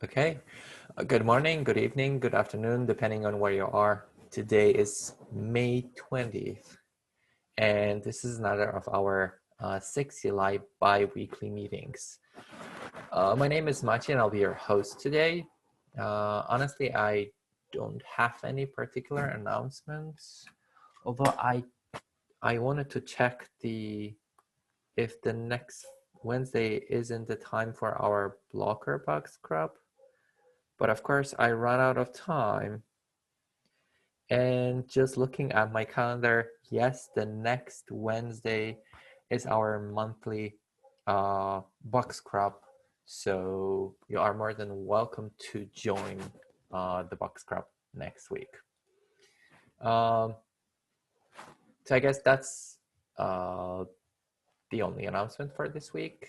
Okay. Good morning, good evening, good afternoon, depending on where you are. Today is May 20th, and this is another of our SIG CLI bi-weekly meetings. My name is Machi, and I'll be your host today. Honestly, I don't have any particular announcements, although I wanted to check if the next Wednesday isn't the time for our blocker bug scrub. But of course, I run out of time. And just looking at my calendar, yes, the next Wednesday is our monthly bug scrub. So you are more than welcome to join the bug scrub next week. So I guess that's the only announcement for this week.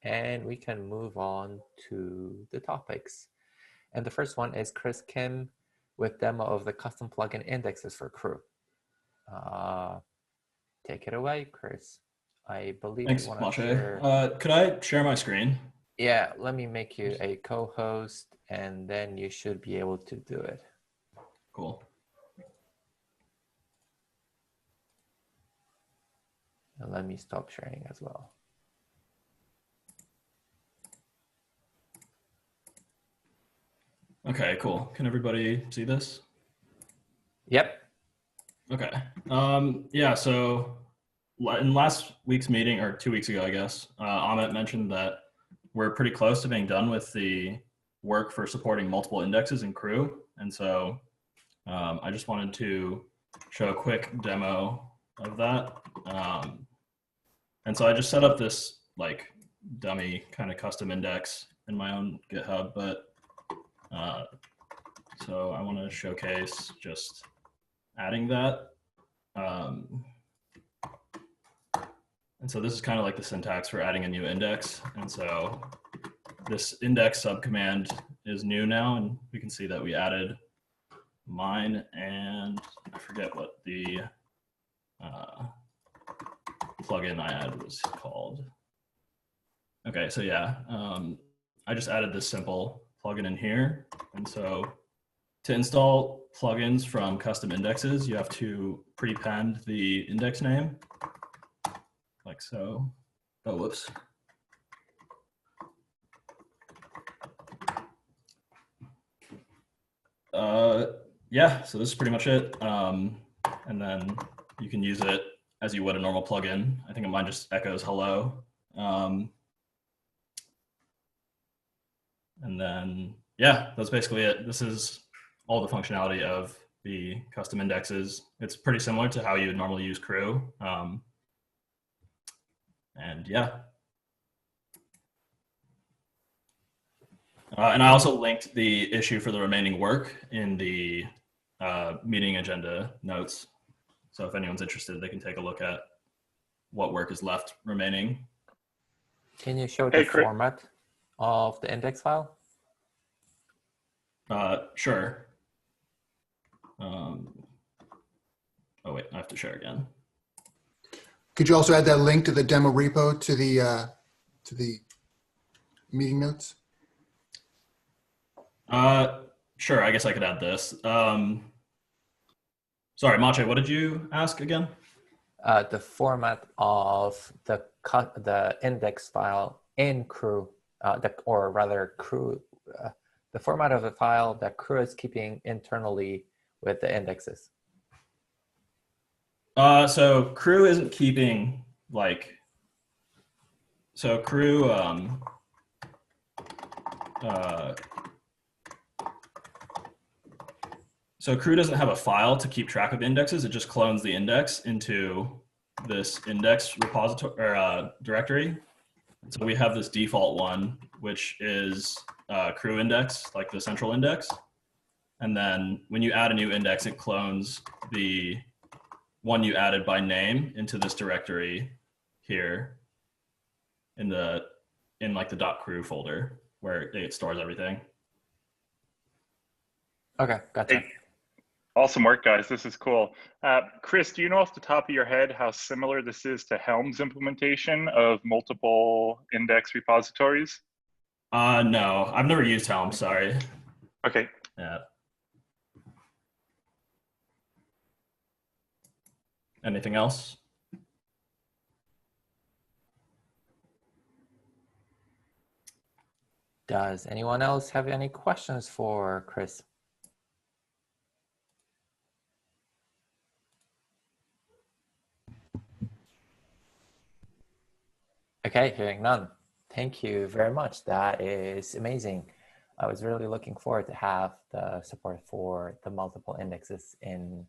And we can move on to the topics. And the first one is Chris Kim with demo of the custom plugin indexes for Crew. Take it away, Chris. I believe Thanks, you want to Mache. share. Could I share my screen? Yeah, let me make you a co-host, and then you should be able to do it. Cool. And let me stop sharing as well. Okay, cool. Can everybody see this? Yep. Okay. Yeah, so in last week's meeting, or 2 weeks ago, I guess, Amit mentioned that we're pretty close to being done with the work for supporting multiple indexes in Crew. And so I just wanted to show a quick demo of that. And so I just set up this like dummy kind of custom index in my own GitHub, but so I want to showcase just adding that. And so this is kind of like the syntax for adding a new index. And so this index subcommand is new now, and we can see that we added mine, and I forget what the plugin I added was called. Okay, so yeah, I just added this simple plugin in here. And so to install plugins from custom indexes, you have to prepend the index name, like so. Oh, whoops. Yeah, so this is pretty much it. And then you can use it as you would a normal plugin. I think mine just echoes hello. And then, yeah, that's basically it. This is all the functionality of the custom indexes. It's pretty similar to how you would normally use Crew. And yeah. And I also linked the issue for the remaining work in the meeting agenda notes. So if anyone's interested, they can take a look at what work is left remaining. Can you show the format of the index file? Sure. Oh wait, I have to share again. Could you also add that link to the demo repo to the meeting notes? Sure, I guess I could add this. Sorry, Mache, what did you ask again? The format of the index file in Crew, or rather Crew, the format of the file that Crew is keeping internally with the indexes. So Crew isn't keeping so Crew, so Crew doesn't have a file to keep track of indexes. It just clones the index into this index repository or directory. So we have this default one, which is Crew index, like the central index. And then when you add a new index, it clones the one you added by name into this directory here in like the .crew folder where it stores everything. Okay, gotcha. Hey, awesome work, guys. This is cool. Chris, do you know off the top of your head how similar this is to Helm's implementation of multiple index repositories? No, I've never used Helm, sorry. Okay. Yeah. Anything else? Does anyone else have any questions for Chris? Okay, hearing none. Thank you very much. That is amazing. I was really looking forward to have the support for the multiple indexes in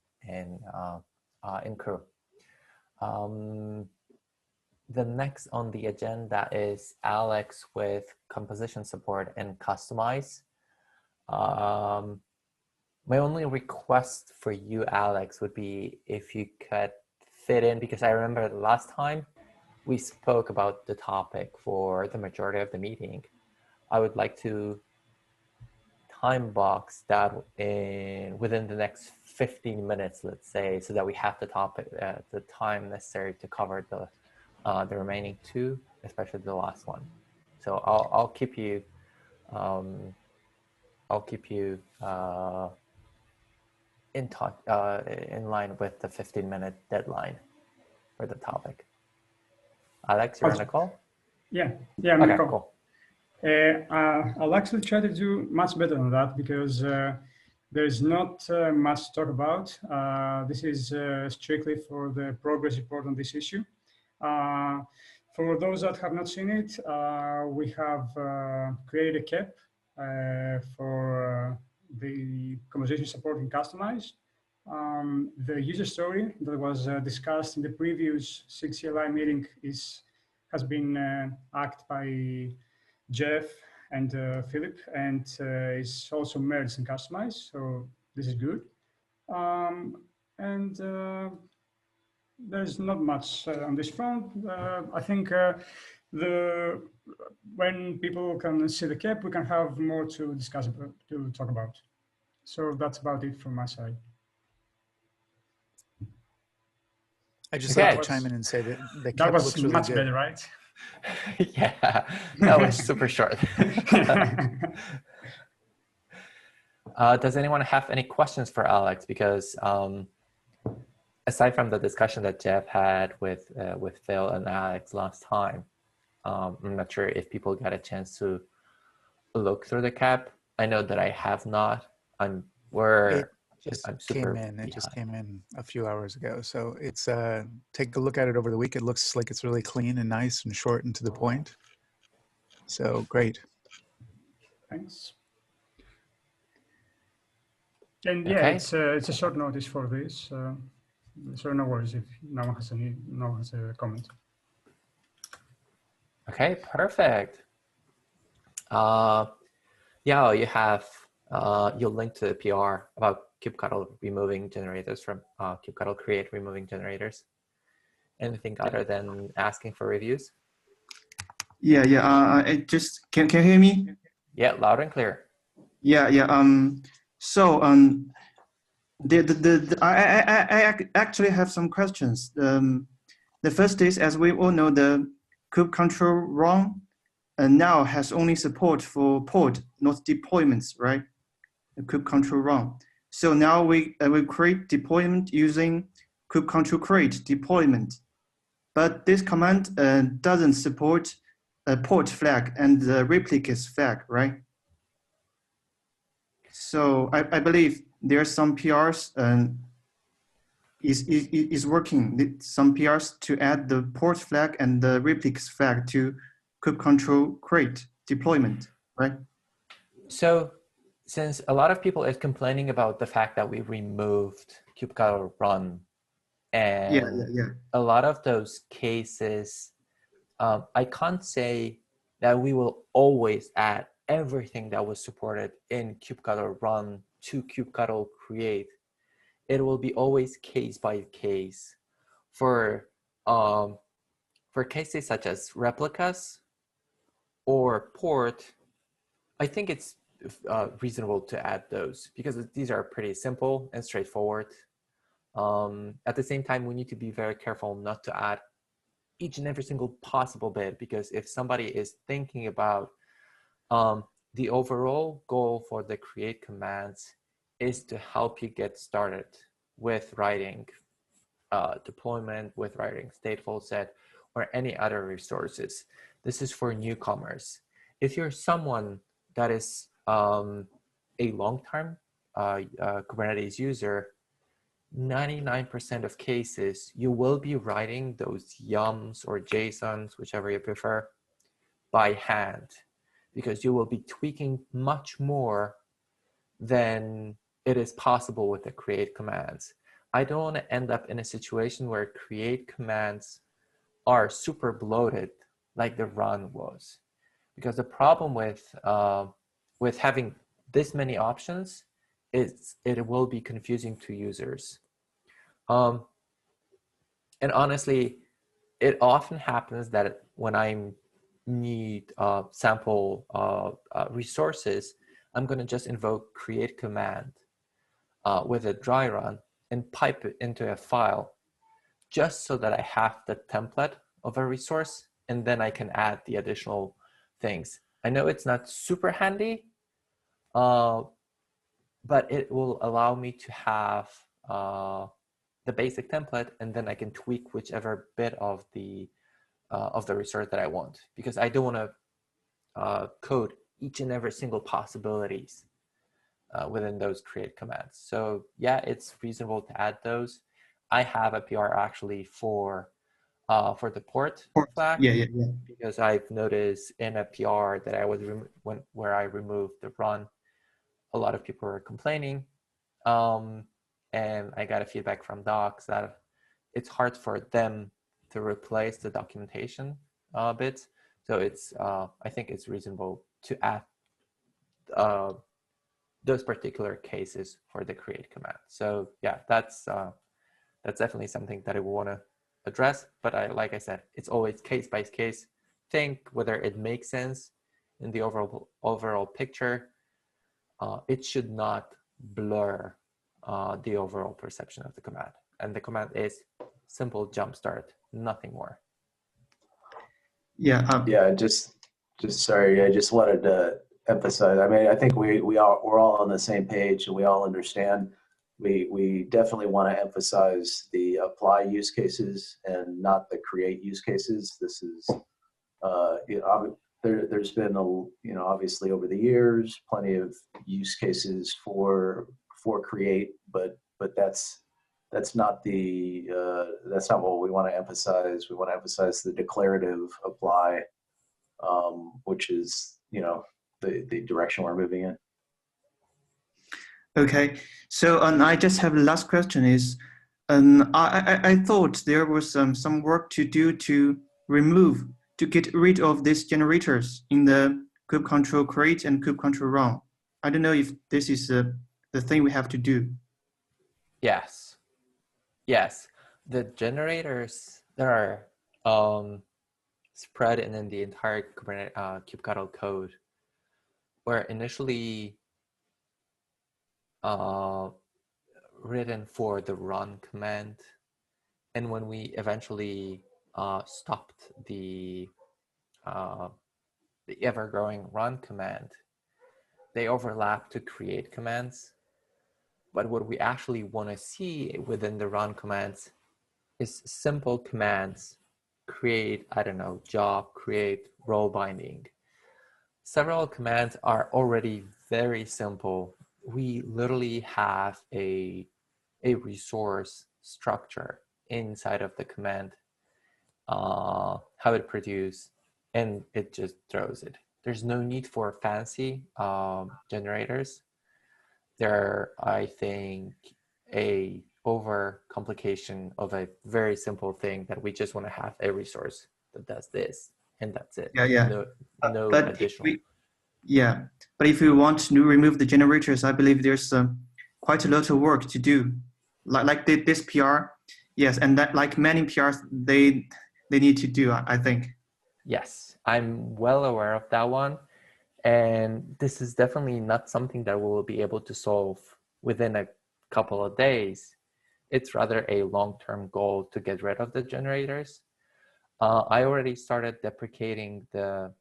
Crew. The next on the agenda is Alex with composition support and customize. My only request for you, Alex, would be if you could fit in, because I remember the last time we spoke about the topic for the majority of the meeting. I would like to time box that in within the next 15 minutes, let's say, so that we have the topic, the time necessary to cover the remaining two, especially the last one. So I'll keep you in touch, in line with the 15-minute deadline for the topic. Alex, you're on the call? Yeah, I'm on the Okay, call. cool. I'll actually try to do much better than that because there's not much to talk about. This is strictly for the progress report on this issue. For those that have not seen it, we have created a KEP for the conversation support and customize. The user story that was discussed in the previous SIG CLI meeting has been acted by Jeff and Philip, and is also merged and customized. So this is good. There's not much on this front. I think when people can see the KEP, we can have more to discuss about, to talk about. So that's about it from my side. I just Okay. like to chime in and say that the That KEP was looks really much good. better, right? Yeah, that was super short. Does anyone have any questions for Alex? Because aside from the discussion that Jeff had with Phil and Alex last time, I'm not sure if people got a chance to look through the KEP. I know that I have not. I'm super It just came in a few hours ago. So it's take a look at it over the week. It looks like it's really clean and nice and short and to the point. So great. Thanks. And yeah, Okay. it's a short notice for this. So no worries if no one has a comment. Okay, perfect. Yeah, you have you'll link to the PR about kubectl removing generators from kubectl create removing generators. Anything other than asking for reviews? Yeah. I just can you hear me? Yeah, loud and clear. Yeah. So I actually have some questions. The first is, as we all know, the kube control run now has only support for pod, not deployments, right? The kube control run. So now we create deployment using kube control create deployment, but this command doesn't support a port flag and the replicates flag, right? So I believe there are some PRs is working, some PRs to add the port flag and the replicates flag to kube control create deployment, right? So since a lot of people is complaining about the fact that we removed kubectl run, and a lot of those cases, I can't say that we will always add everything that was supported in kubectl run to kubectl create. It will be always case by case. For cases such as replicas or port, I think it's reasonable to add those because these are pretty simple and straightforward. At the same time, we need to be very careful not to add each and every single possible bit, because if somebody is thinking about The overall goal for the create commands is to help you get started with writing deployment, with writing stateful set, or any other resources. This is for newcomers. If you're someone that is a long-term Kubernetes user, 99% of cases, you will be writing those yums or JSONs, whichever you prefer, by hand, because you will be tweaking much more than it is possible with the create commands. I don't want to end up in a situation where create commands are super bloated like the run was, because the problem with having this many options is it will be confusing to users. And honestly, it often happens that when I need sample resources, I'm going to just invoke create command with a dry run and pipe it into a file just so that I have the template of a resource, and then I can add the additional things. I know it's not super handy, but it will allow me to have the basic template, and then I can tweak whichever bit of the resource that I want, because I don't want to code each and every single possibilities within those create commands. So yeah, it's reasonable to add those. I have a PR actually for the port flag, Yeah. because I've noticed in a PR that I was where I removed the run, a lot of people were complaining, and I got a feedback from docs that it's hard for them to replace the documentation bits. So it's I think it's reasonable to add those particular cases for the create command. So yeah, that's definitely something that I will want to address. But like I said, it's always case by case. Think whether it makes sense in the overall picture. It should not blur the overall perception of the command. And the command is simple jumpstart, nothing more. Yeah. Yeah, just sorry. I just wanted to emphasize. I mean, I think we're all on the same page, and we all understand. We definitely want to emphasize the apply use cases and not the create use cases. This is, there's been obviously over the years plenty of use cases for create, but that's not that's not what we want to emphasize. We want to emphasize the declarative apply, which is the direction we're moving in. Okay, so I just have the last question is, I thought there was some work to do to get rid of these generators in the kube control create and kube control run. I don't know if this is the thing we have to do. Yes, the generators that are spread in the entire Kubernetes kubectl code were initially written for the run command, and when we eventually stopped the ever-growing run command, they overlap to create commands. But what we actually want to see within the run commands is simple commands: create, I don't know, job, create, role binding. Several commands are already very simple. We literally have a resource structure inside of the command, how it produce, and it just throws it. There's no need for fancy generators. They're, I think, a over complication of a very simple thing that we just want to have a resource that does this, and that's it. Yeah. No But additional. But if we want to remove the generators, I believe there's quite a lot of work to do. Like this PR, yes, and that like many PRs they need to do, I think. Yes, I'm well aware of that one. And this is definitely not something that we will be able to solve within a couple of days. It's rather a long-term goal to get rid of the generators. I already started deprecating the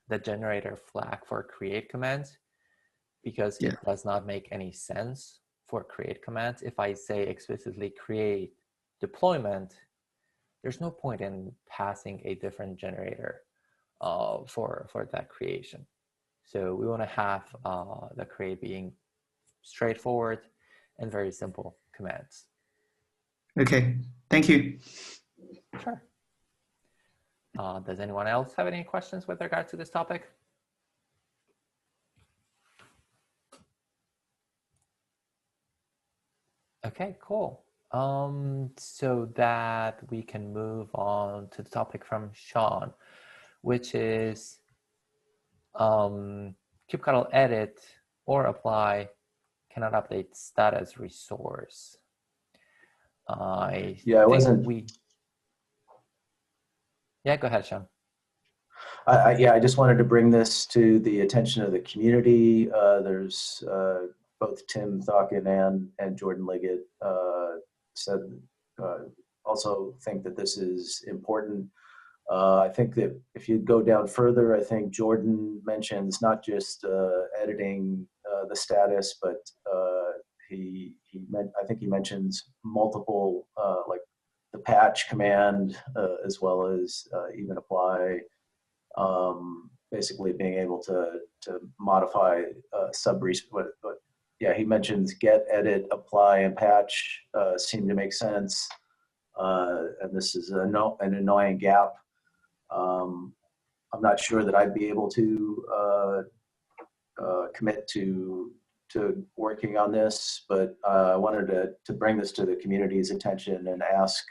the generator flag for create commands because Yeah. it does not make any sense for create commands. If I say explicitly create deployment, there's no point in passing a different generator for that creation. So we want to have the create being straightforward and very simple commands. Okay, thank you. Sure. Does anyone else have any questions with regard to this topic? Okay, cool. So that we can move on to the topic from Sean, which is kubectl edit or apply cannot update status resource. Yeah, it wasn't. Yeah, go ahead, Sean. Yeah, I just wanted to bring this to the attention of the community. There's both Tim Thaukin and Jordan Liggett said also think that this is important. I think that if you go down further, I think Jordan mentions not just editing the status, but I think he mentions multiple like the patch command as well as even apply. Basically being able to modify yeah, he mentions get, edit, apply, and patch seem to make sense. And this is an annoying gap. I'm not sure that I'd be able to commit to working on this, but I wanted to bring this to the community's attention and ask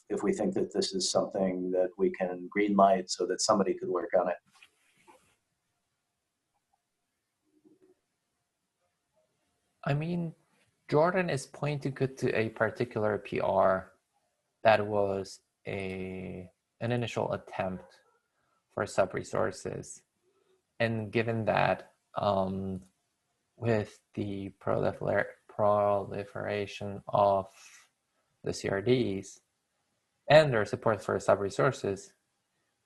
if we think that this is something that we can green light so that somebody could work on it. I mean, Jordan is pointing to a particular PR that was an initial attempt for sub-resources. And given that with the proliferation of the CRDs and their support for sub-resources,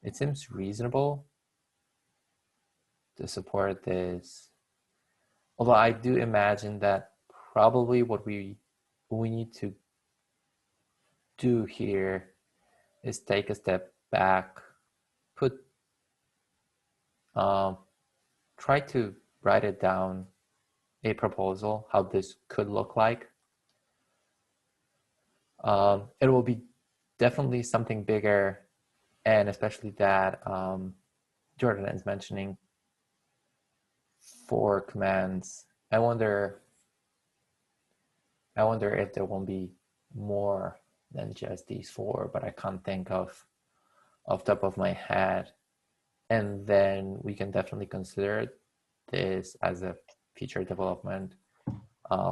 it seems reasonable to support this. Although I do imagine that probably what we need to do here is take a step back, try to write it down, a proposal, how this could look like. It will be definitely something bigger, and especially that Jordan is mentioning 4 commands. I wonder if there won't be more than just these 4, but I can't think of top of my head. And then we can definitely consider this as a feature development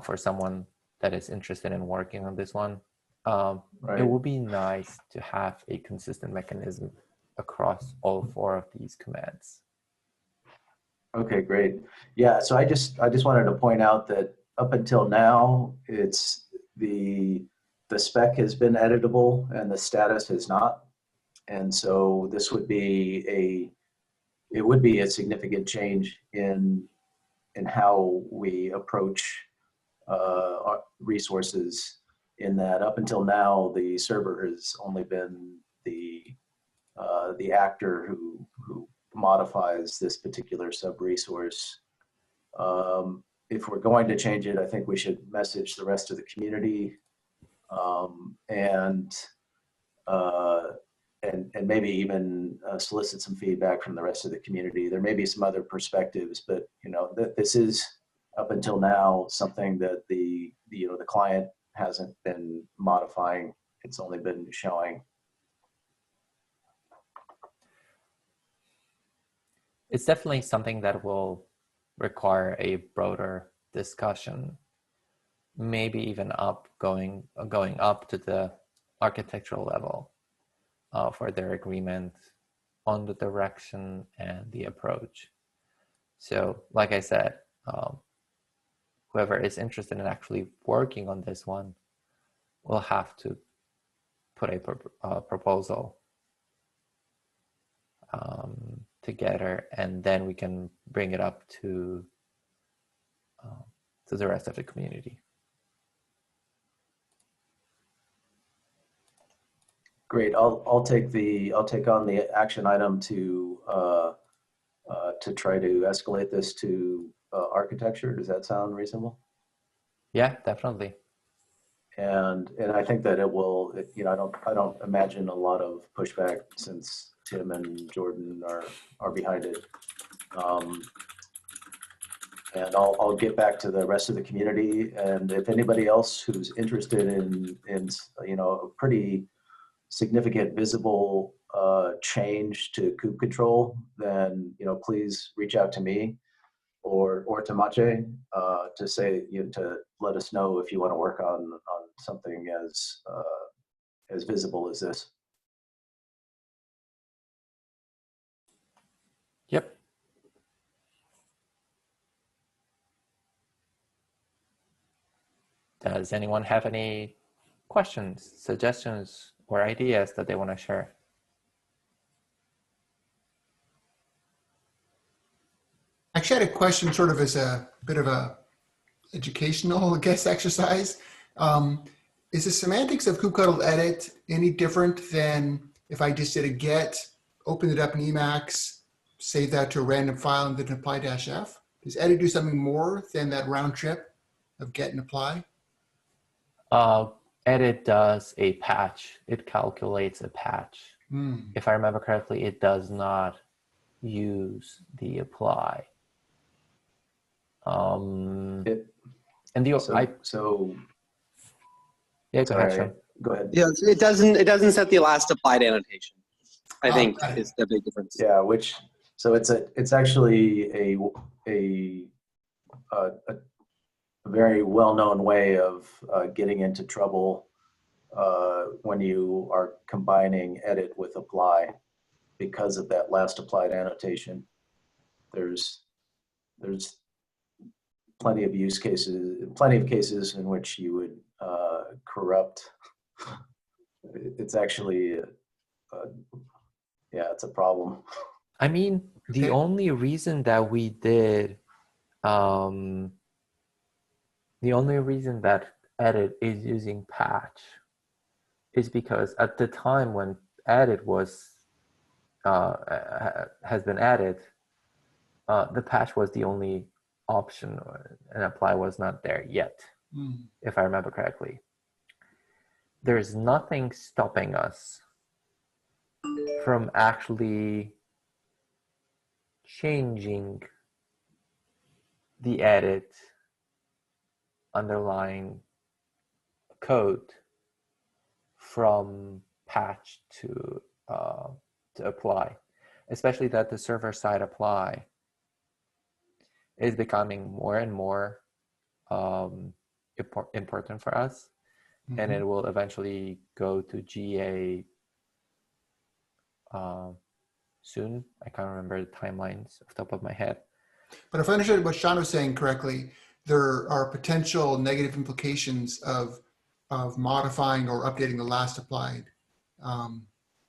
for someone that is interested in working on this one. Right. It would be nice to have a consistent mechanism across all 4 of these commands. Okay, great. Yeah, so I just wanted to point out that up until now, it's the spec has been editable and the status has not. And so this would be a significant change in how we approach our resources, in that up until now, the server has only been the actor who modifies this particular sub-resource. If we're going to change it, I think we should message the rest of the community and maybe even solicit some feedback from the rest of the community. There may be some other perspectives, but this is up until now something that the client hasn't been modifying. It's only been showing. It's definitely something that will require a broader discussion, maybe even going up to the architectural level for their agreement on the direction and the approach. So, like I said, whoever is interested in actually working on this one will have to put a proposal together, and then we can bring it up to the rest of the community. Great. I'll take on the action item to try to escalate this to architecture. Does that sound reasonable? Yeah, definitely. And I think that it will. You know, I don't imagine a lot of pushback since Tim and Jordan are behind it. And I'll get back to the rest of the community. And if anybody else who's interested in you know, a pretty significant visible change to kube control, then, you know, please reach out to me or to Mache to say, you know, to let us know if you want to work on something as visible as this. Yep. Does anyone have any questions, suggestions, or ideas that they want to share? Actually, I had a question sort of as a bit of a educational, I guess, exercise. Is the semantics of kubectl edit any different than if I just did a get, opened it up in Emacs, save that to a random file, and then apply -f? Does edit do something more than that round trip of get and apply? Edit does a patch. It calculates a patch. If I remember correctly, it does not use the apply. And the yeah, go ahead, Sean. Go ahead. Yeah, it doesn't set the last applied annotation. I think is the big difference. Yeah, so it's actually a very well-known way of getting into trouble when you are combining edit with apply because of that last applied annotation. There's plenty of cases in which you would corrupt. It's actually yeah, it's a problem. I mean, the only reason that we did the only reason that edit is using patch is because at the time when edit was has been added, the patch was the only option, and apply was not there yet, if I remember correctly. There's nothing stopping us from actually changing the edit underlying code from patch to apply, especially that the server-side apply is becoming more and more important for us, and it will eventually go to GA soon. I can't remember the timelines off the top of my head. But if I understood what Sean was saying correctly, there are potential negative implications of modifying or updating the last applied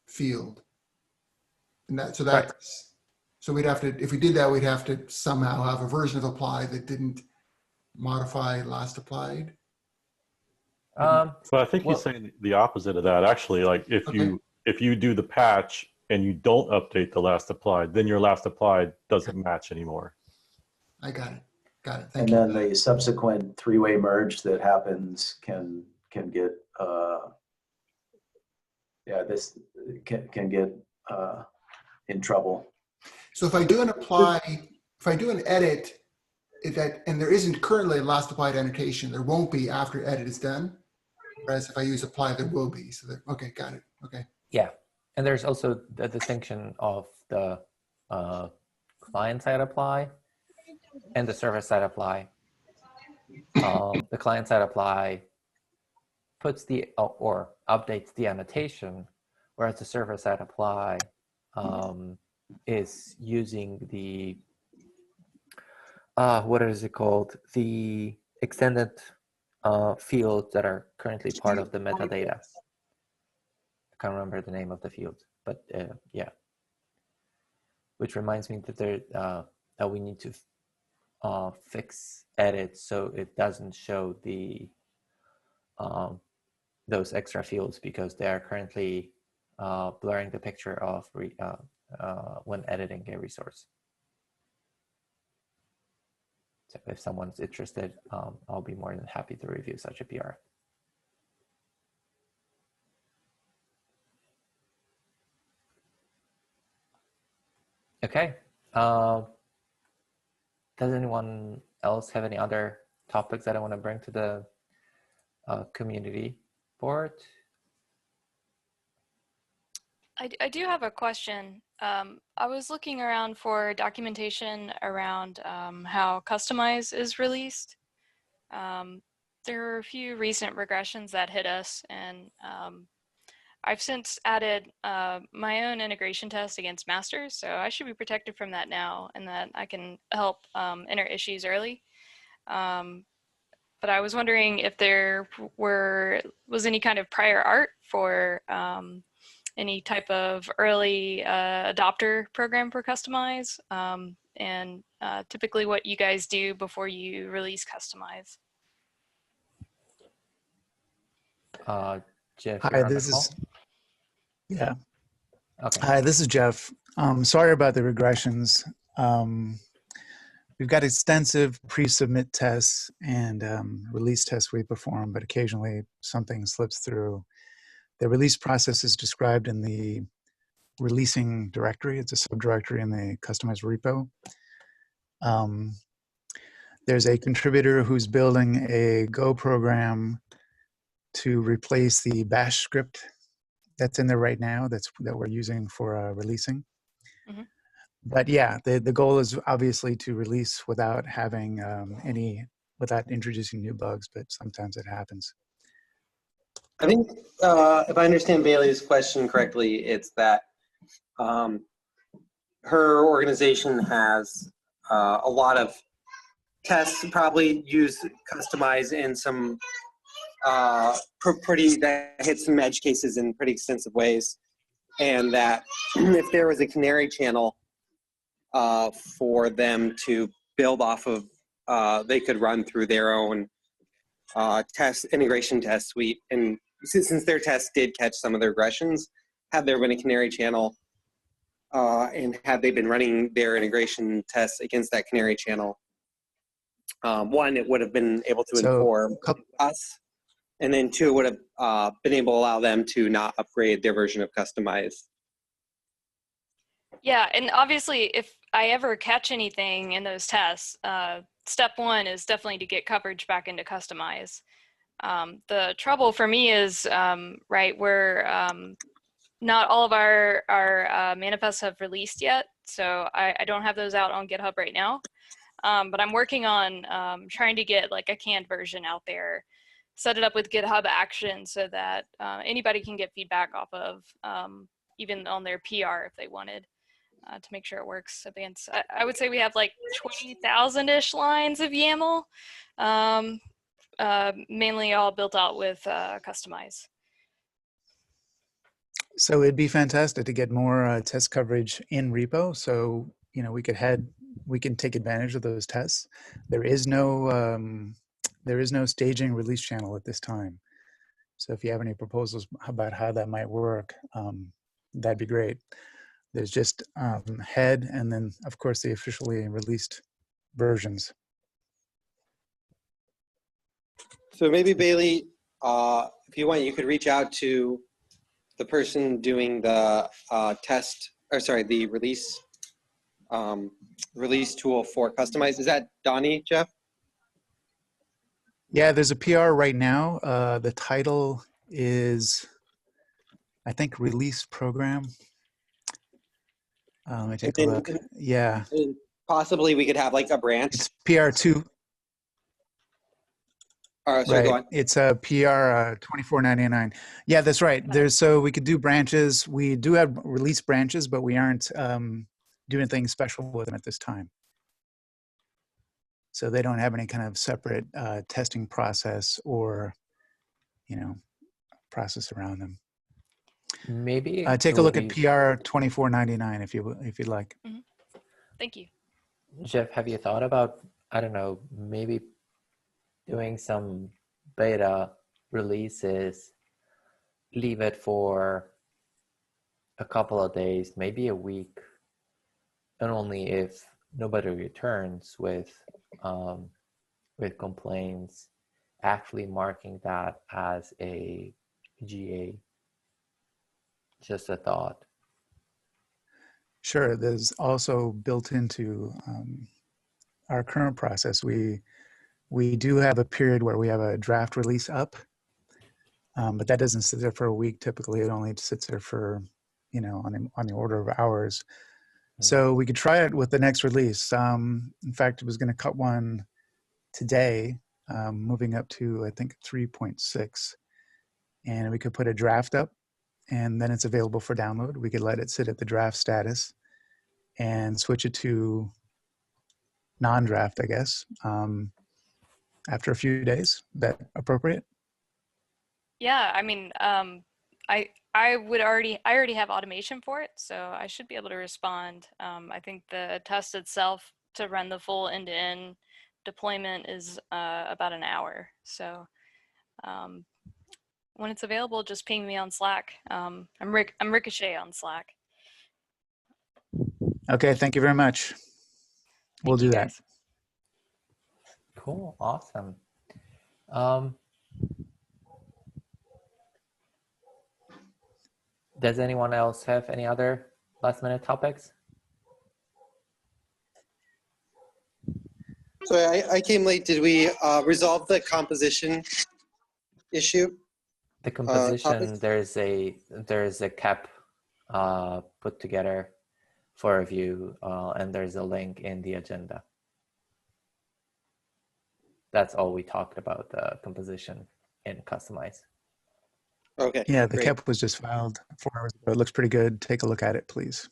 field. And so we'd have to, if we did that, we'd have to somehow have a version of apply that didn't modify last applied. So I think he's saying the opposite of that. Actually, like if you do the patch and you don't update the last applied, then your last applied doesn't match anymore. I got it. Thank you. And then the subsequent three-way merge that happens can get this can get in trouble. So if I do an apply, if I do an edit, and there isn't currently a last applied annotation, there won't be after edit is done. Whereas if I use apply, there will be. So okay, got it. Okay. Yeah, and there's also the distinction of the client-side apply and the server-side apply. The client-side apply puts the or updates the annotation, whereas the server-side apply is using the what is it called? The extended fields that are currently part of the metadata. I can't remember the name of the field, but yeah, which reminds me that that we need to fix edit so it doesn't show the those extra fields, because they are currently blurring the picture of when editing a resource. So if someone's interested, I'll be more than happy to review such a PR. Okay. Does anyone else have any other topics that I want to bring to the community board? I do have a question. I was looking around for documentation around how Customize is released. There are a few recent regressions that hit us, and I've since added my own integration test against masters, so I should be protected from that now, and that I can help enter issues early. But I was wondering if there was any kind of prior art for any type of early adopter program for Customize, and typically what you guys do before you release Customize. Jeff, Hi, you're on this the call? is, yeah. Okay. Hi, this is Jeff. Sorry about the regressions. We've got extensive pre-submit tests and release tests we perform, but occasionally something slips through. The release process is described in the releasing directory. It's a subdirectory in the Customize repo. There's a contributor who's building a Go program to replace the bash script that's in there right now that we're using for releasing. Mm-hmm. But yeah, the goal is obviously to release without having without introducing new bugs, but sometimes it happens. I think if I understand Bailey's question correctly, it's that her organization has a lot of tests, probably use Customize in some that hit some edge cases in pretty extensive ways, and that if there was a canary channel for them to build off of, they could run through their own integration test suite. And since their tests did catch some of the regressions, had there been a canary channel and had they been running their integration tests against that canary channel, one, it would have been able to inform us, and then two, it would have been able to allow them to not upgrade their version of Customize. Yeah, and obviously if I ever catch anything in those tests, step one is definitely to get coverage back into Customize. The trouble for me is, right, we're not all of our manifests have released yet, so I don't have those out on GitHub right now. But I'm working on trying to get like a canned version out there, set it up with GitHub Action so that anybody can get feedback off of, even on their PR if they wanted, to make sure it works against. I would say we have like 20,000-ish lines of YAML, mainly all built out with Customize. So it'd be fantastic to get more test coverage in repo. So, you know, we can take advantage of those tests. There is no staging release channel at this time. So if you have any proposals about how that might work, that'd be great. There's just head, and then of course the officially released versions. So maybe Bailey, if you want, you could reach out to the person doing the the release release tool for Customize. Is that Donnie, Jeff? Yeah, there's a PR right now. The title is, I think, Release Program. Let me take a look. Yeah. Possibly we could have like a branch. It's PR2. Sorry, right. Go on. It's a PR 24.99. Yeah, that's right. So we could do branches. We do have release branches, but we aren't doing anything special with them at this time. So they don't have any kind of separate testing process or, you know, process around them. Maybe take a look at PR 24.99 if you'd like. Mm-hmm. Thank you. Jeff, have you thought about, I don't know, maybe doing some beta releases, leave it for a couple of days, maybe a week, and only if nobody returns with complaints, actually marking that as a GA. Just a thought. Sure. There's also built into our current process. We do have a period where we have a draft release up, but that doesn't sit there for a week. Typically, it only sits there for, you know, on the order of hours. So we could try it with the next release. In fact, it was going to cut one today, moving up to, I think, 3.6. And we could put a draft up, and then it's available for download. We could let it sit at the draft status and switch it to non-draft, I guess, after a few days. Is that appropriate? Yeah, I mean, I already have automation for it, so I should be able to respond. I think the test itself to run the full end-to-end deployment is about an hour. So when it's available, just ping me on Slack. I'm Ricochet on Slack. Okay, thank you very much. We'll do that. Cool, awesome. Does anyone else have any other last minute topics? So I came late. Did we resolve the composition issue? The composition, there's a cap put together for review, and there's a link in the agenda. That's all we talked about, the composition in Customize. Okay. Yeah, the great. CAP was just filed 4 hours ago. It looks pretty good. Take a look at it, please.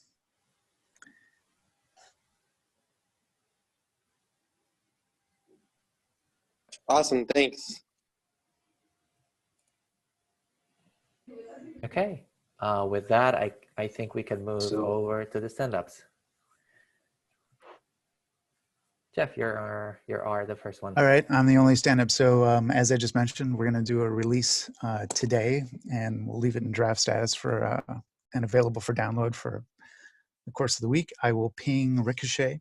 Awesome. Thanks. Okay. With that, I think we can move over to the stand-ups. Jeff, you're the first one. All right, I'm the only stand-up. So as I just mentioned, we're going to do a release today, and we'll leave it in draft status for and available for download for the course of the week. I will ping Ricochet.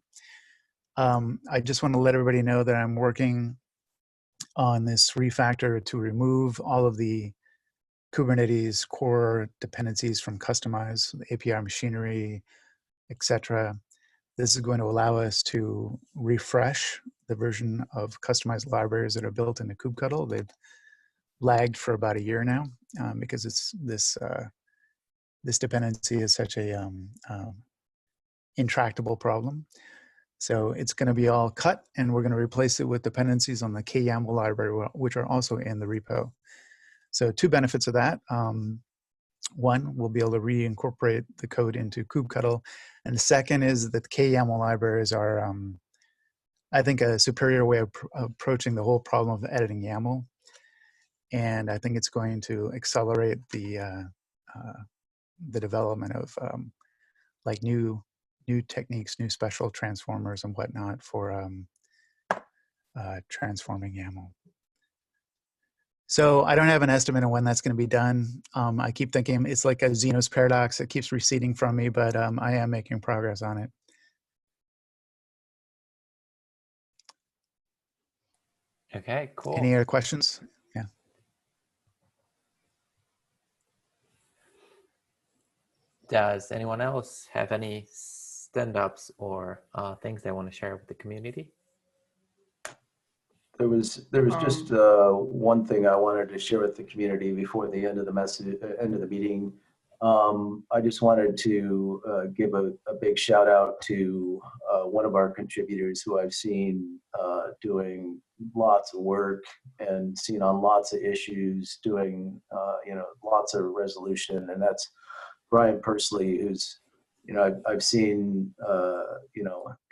I just want to let everybody know that I'm working on this refactor to remove all of the Kubernetes core dependencies from Kustomize, the API machinery, etc. This is going to allow us to refresh the version of customized libraries that are built into kubectl. They've lagged for about a year now because it's this dependency is such a intractable problem. So it's going to be all cut, and we're going to replace it with dependencies on the KYAML library, which are also in the repo. So 2 benefits of that. One, we'll be able to reincorporate the code into kubectl. And the second is that the KYAML libraries are, I think, a superior way of approaching the whole problem of editing YAML. And I think it's going to accelerate the development of like new techniques, new special transformers and whatnot for transforming YAML. So I don't have an estimate on when that's going to be done. I keep thinking it's like a Zeno's paradox. It keeps receding from me, but I am making progress on it. Okay, cool. Any other questions? Yeah. Does anyone else have any stand-ups or things they want to share with the community? There was just one thing I wanted to share with the community before the end of the meeting. I just wanted to give a big shout out to one of our contributors who I've seen doing lots of work and seen on lots of issues, doing lots of resolution, and that's Brian Persley, who's I've seen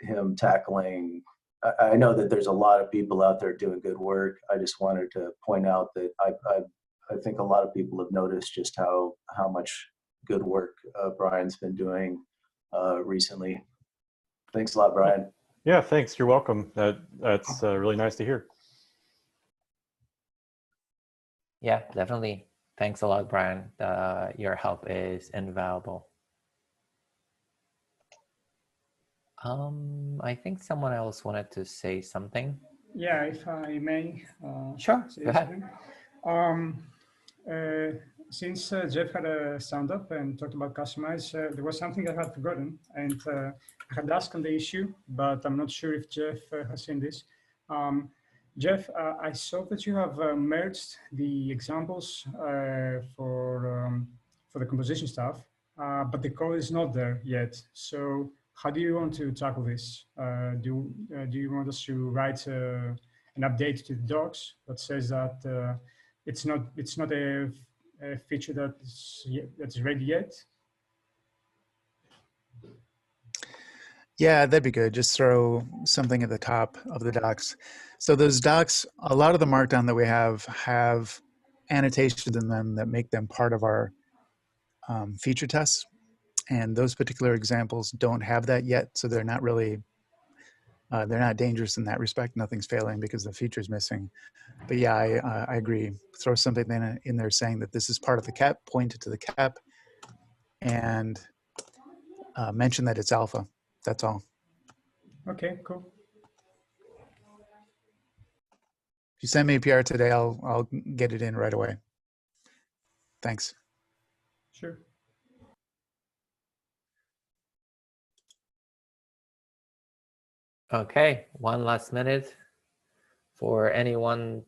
him tackling. I know that there's a lot of people out there doing good work. I just wanted to point out that I think a lot of people have noticed just how much good work Brian's been doing recently. Thanks a lot, Brian. Yeah, thanks. You're welcome. That's really nice to hear. Yeah, definitely. Thanks a lot, Brian. Your help is invaluable. I think someone else wanted to say something. Yeah, if I may. Sure, say go ahead. something. Since Jeff had a stand up and talked about customize, there was something I had forgotten, and I had asked on the issue, but I'm not sure if Jeff has seen this. Jeff, I saw that you have merged the examples for the composition stuff, but the code is not there yet. So how do you want to tackle this? Do you want us to write an update to the docs that says that it's not a feature that's ready yet? Yeah, that'd be good. Just throw something at the top of the docs. So those docs, a lot of the markdown that we have annotations in them that make them part of our feature tests. And those particular examples don't have that yet. So they're not really, they're not dangerous in that respect. Nothing's failing because the feature's missing. But yeah, I agree. Throw something in there saying that this is part of the CAP, point it to the CAP, and mention that it's alpha. That's all. Okay, cool. If you send me a PR today, I'll get it in right away. Thanks. Sure. Okay, one last minute for anyone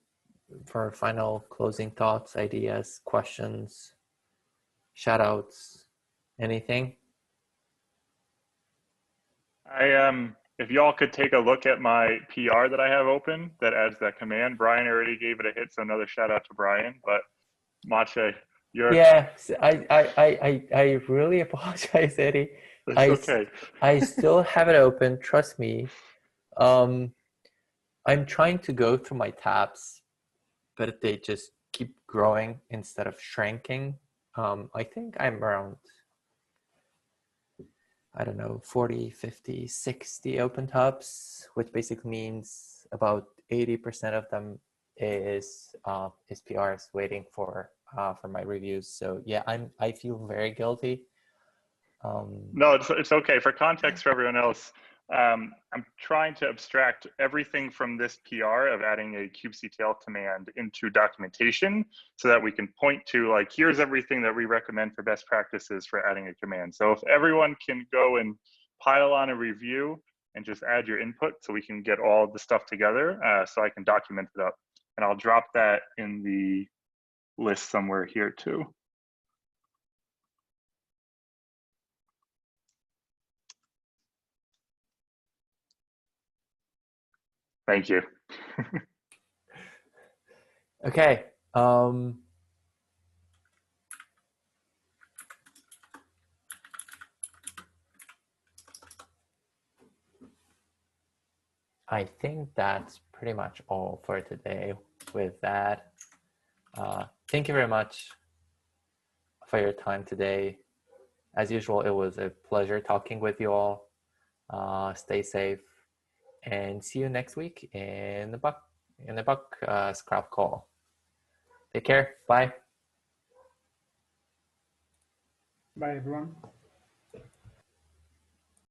for final closing thoughts, ideas, questions, shout outs, anything? If y'all could take a look at my PR that I have open that adds that command. Brian already gave it a hit, so another shout out to Brian. But Mache, you're Yeah, I really apologize, Eddie. it's okay. I still have it open. Trust me. I'm trying to go through my tabs, but they just keep growing instead of shrinking. I think I'm around, I don't know, 40, 50, 60 open tabs, which basically means about 80% of them is PRs waiting for my reviews. So yeah, I feel very guilty. No, it's okay. For context for everyone else, I'm trying to abstract everything from this PR of adding a kubectl command into documentation so that we can point to, like, here's everything that we recommend for best practices for adding a command. So if everyone can go and pile on a review and just add your input so we can get all the stuff together, so I can document it up. And I'll drop that in the list somewhere here too. Thank you. Okay. I think that's pretty much all for today. With that, thank you very much for your time today. As usual, it was a pleasure talking with you all. Stay safe, and see you next week in the Buck Scrap call. Take care. Bye. Bye, everyone.